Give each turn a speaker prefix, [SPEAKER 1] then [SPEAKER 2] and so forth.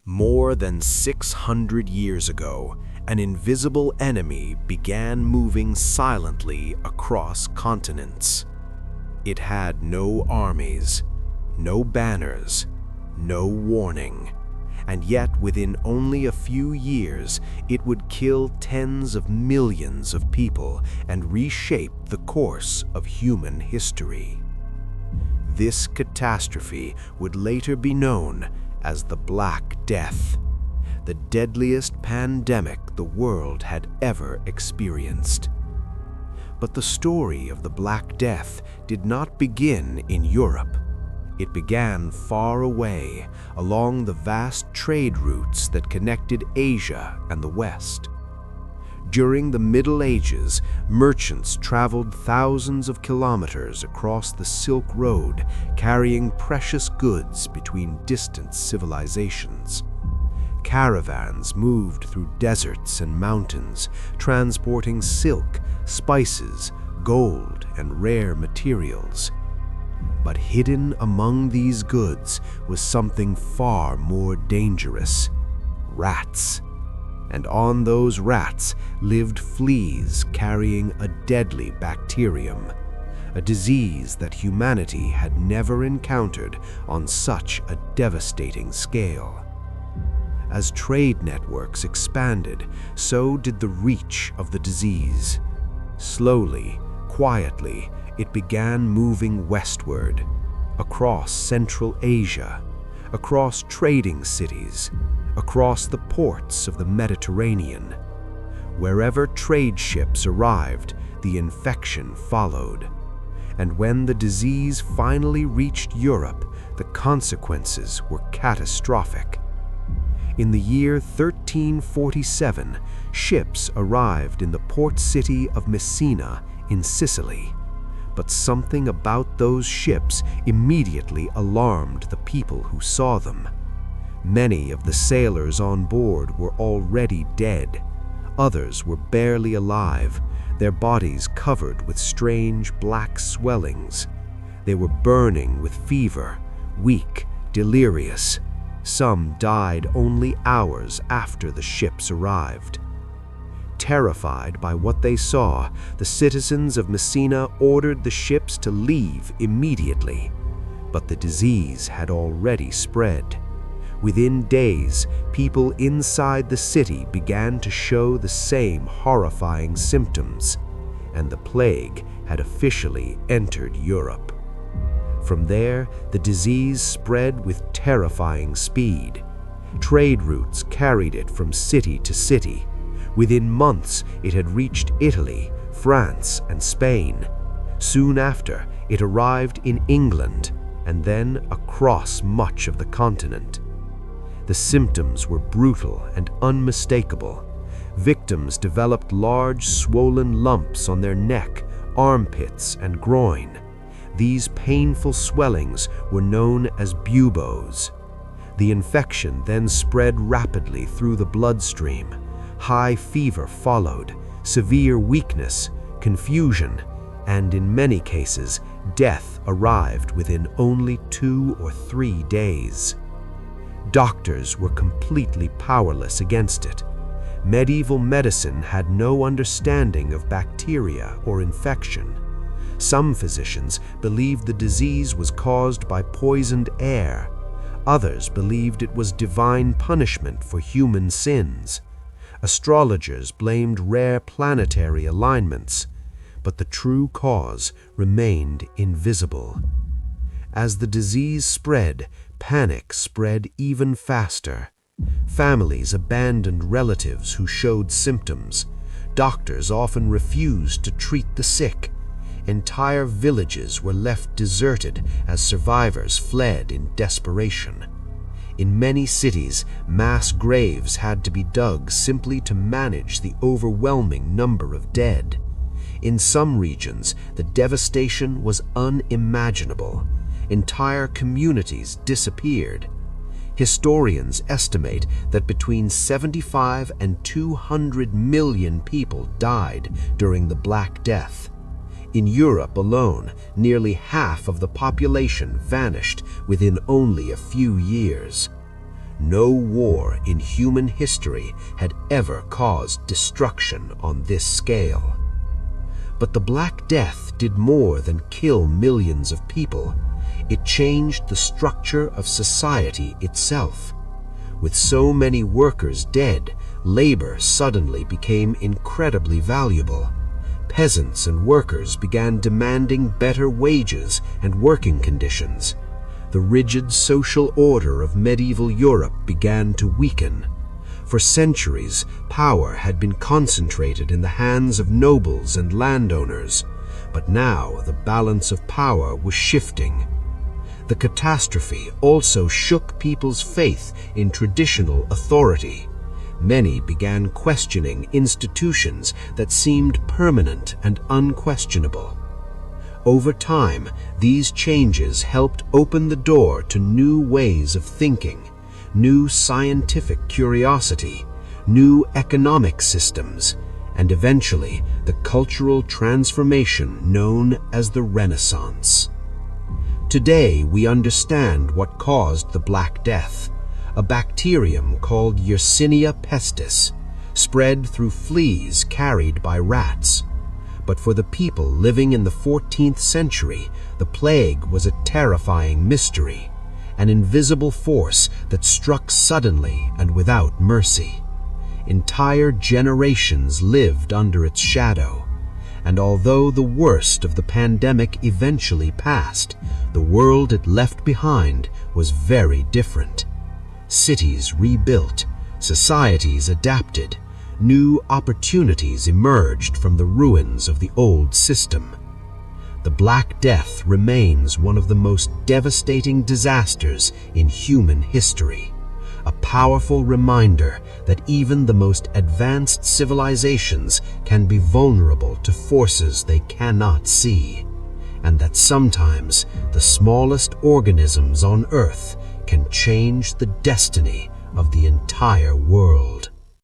[SPEAKER 1] More than 600 years ago, an invisible enemy began moving silently across continents. It had no armies, no banners, no warning, and yet within only a few years it would kill tens of millions of people and reshape the course of human history. This catastrophe would later be known as the Black Death, the deadliest pandemic the world had ever experienced. But the story of the Black Death did not begin in Europe. It began far away, along the vast trade routes that connected Asia and the West. During the Middle Ages, merchants traveled thousands of kilometers across the Silk Road, carrying precious goods between distant civilizations. Caravans moved through deserts and mountains, transporting silk, spices, gold, and rare materials. But hidden among these goods was something far more dangerous: rats. And on those rats lived fleas carrying a deadly bacterium, a disease that humanity had never encountered on such a devastating scale. As trade networks expanded, so did the reach of the disease. Slowly, quietly, it began moving westward, across Central Asia, across trading cities, across the ports of the Mediterranean. Wherever trade ships arrived, the infection followed. And when the disease finally reached Europe, the consequences were catastrophic. In the year 1347, ships arrived in the port city of Messina in Sicily. But something about those ships immediately alarmed the people who saw them. Many of the sailors on board were already dead. Others were barely alive, their bodies covered with strange black swellings. They were burning with fever, weak, delirious. Some died only hours after the ships arrived. Terrified by what they saw, the citizens of Messina ordered the ships to leave immediately. But the disease had already spread. Within days, people inside the city began to show the same horrifying symptoms, and the plague had officially entered Europe. From there, the disease spread with terrifying speed. Trade routes carried it from city to city. Within months, it had reached Italy, France, and Spain. Soon after, it arrived in England, and then across much of the continent. The symptoms were brutal and unmistakable. Victims developed large, swollen lumps on their neck, armpits, and groin. These painful swellings were known as buboes. The infection then spread rapidly through the bloodstream. High fever followed, severe weakness, confusion, and in many cases, death arrived within only 2 or 3 days. Doctors were completely powerless against it. Medieval medicine had no understanding of bacteria or infection. Some physicians believed the disease was caused by poisoned air. Others believed it was divine punishment for human sins. Astrologers blamed rare planetary alignments, but the true cause remained invisible. As the disease spread, panic spread even faster. Families abandoned relatives who showed symptoms. Doctors often refused to treat the sick. Entire villages were left deserted as survivors fled in desperation. In many cities, mass graves had to be dug simply to manage the overwhelming number of dead. In some regions, the devastation was unimaginable. Entire communities disappeared. Historians estimate that between 75 and 200 million people died during the Black Death. In Europe alone, nearly half of the population vanished within only a few years. No war in human history had ever caused destruction on this scale. But the Black Death did more than kill millions of people. It changed the structure of society itself. With so many workers dead, labor suddenly became incredibly valuable. Peasants and workers began demanding better wages and working conditions. The rigid social order of medieval Europe began to weaken. For centuries, power had been concentrated in the hands of nobles and landowners, but now the balance of power was shifting. The catastrophe also shook people's faith in traditional authority. Many began questioning institutions that seemed permanent and unquestionable. Over time, these changes helped open the door to new ways of thinking, new scientific curiosity, new economic systems, and eventually the cultural transformation known as the Renaissance. Today, we understand what caused the Black Death, a bacterium called Yersinia pestis, spread through fleas carried by rats. But for the people living in the 14th century, the plague was a terrifying mystery, an invisible force that struck suddenly and without mercy. Entire generations lived under its shadow, and although the worst of the pandemic eventually passed, the world it left behind was very different. Cities rebuilt, societies adapted, new opportunities emerged from the ruins of the old system. The Black Death remains one of the most devastating disasters in human history, a powerful reminder that even the most advanced civilizations can be vulnerable to forces they cannot see, and that sometimes the smallest organisms on Earth can change the destiny of the entire world.